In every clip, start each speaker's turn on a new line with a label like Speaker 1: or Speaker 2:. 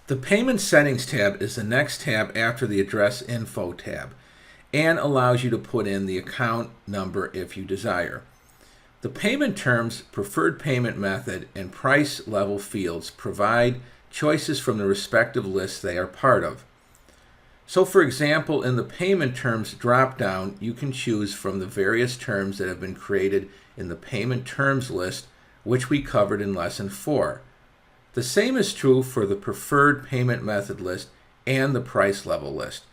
Speaker 1: The Payment Settings tab is the next tab after the Address Info tab and allows you to put in the account number if you desire. The payment terms, preferred payment method, and price level fields provide choices from the respective lists they are part of. So for example, in the payment terms drop-down, you can choose from the various terms that have been created in the payment terms list, which we covered in lesson 4. The same is true for the preferred payment method list and the price level list.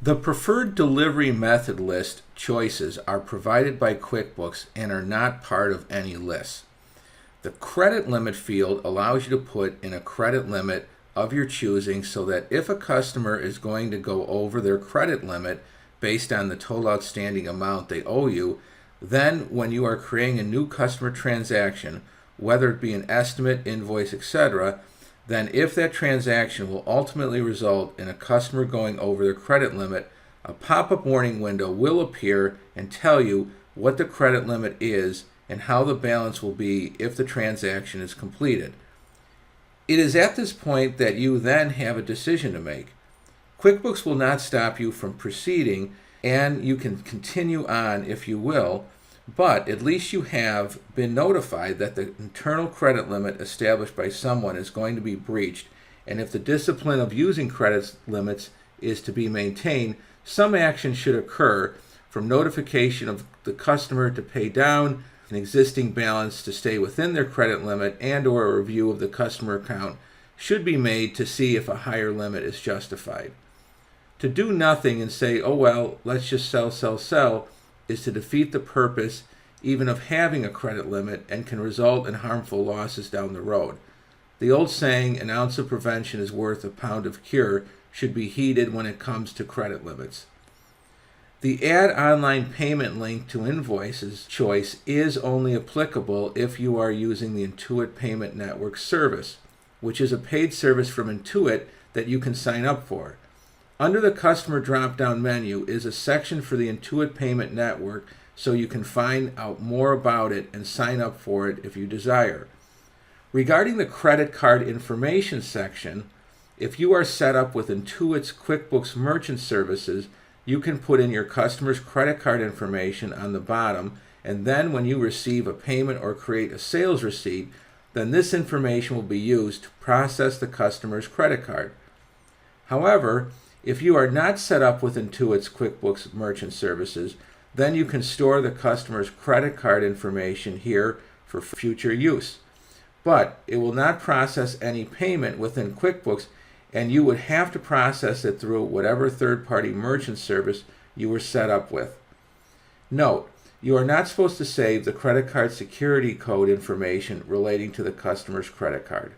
Speaker 1: The preferred delivery method list choices are provided by QuickBooks and are not part of any list. The credit limit field allows you to put in a credit limit of your choosing so that if a customer is going to go over their credit limit based on the total outstanding amount they owe you, then when you are creating a new customer transaction, whether it be an estimate, invoice, etc., then if that transaction will ultimately result in a customer going over their credit limit, a pop-up warning window will appear and tell you what the credit limit is and how the balance will be if the transaction is completed. It is at this point that you then have a decision to make. QuickBooks will not stop you from proceeding, and you can continue on if you will, but at least you have been notified that the internal credit limit established by someone is going to be breached, and if the discipline of using credit limits is to be maintained, some action should occur, from notification of the customer to pay down an existing balance to stay within their credit limit, and/or a review of the customer account should be made to see if a higher limit is justified. To do nothing and say, oh well, let's just sell, is to defeat the purpose even of having a credit limit and can result in harmful losses down the road. The old saying, an ounce of prevention is worth a pound of cure, should be heeded when it comes to credit limits. The Add Online Payment Link to Invoices choice is only applicable if you are using the Intuit Payment Network service, which is a paid service from Intuit that you can sign up for. Under the Customer drop-down menu is a section for the Intuit Payment Network, so you can find out more about it and sign up for it if you desire. Regarding the credit card information section, if you are set up with Intuit's QuickBooks Merchant Services, you can put in your customer's credit card information on the bottom, and then when you receive a payment or create a sales receipt, then this information will be used to process the customer's credit card. However, if you are not set up with Intuit's QuickBooks Merchant Services, then you can store the customer's credit card information here for future use. But it will not process any payment within QuickBooks, and you would have to process it through whatever third-party merchant service you were set up with. Note, you are not supposed to save the credit card security code information relating to the customer's credit card.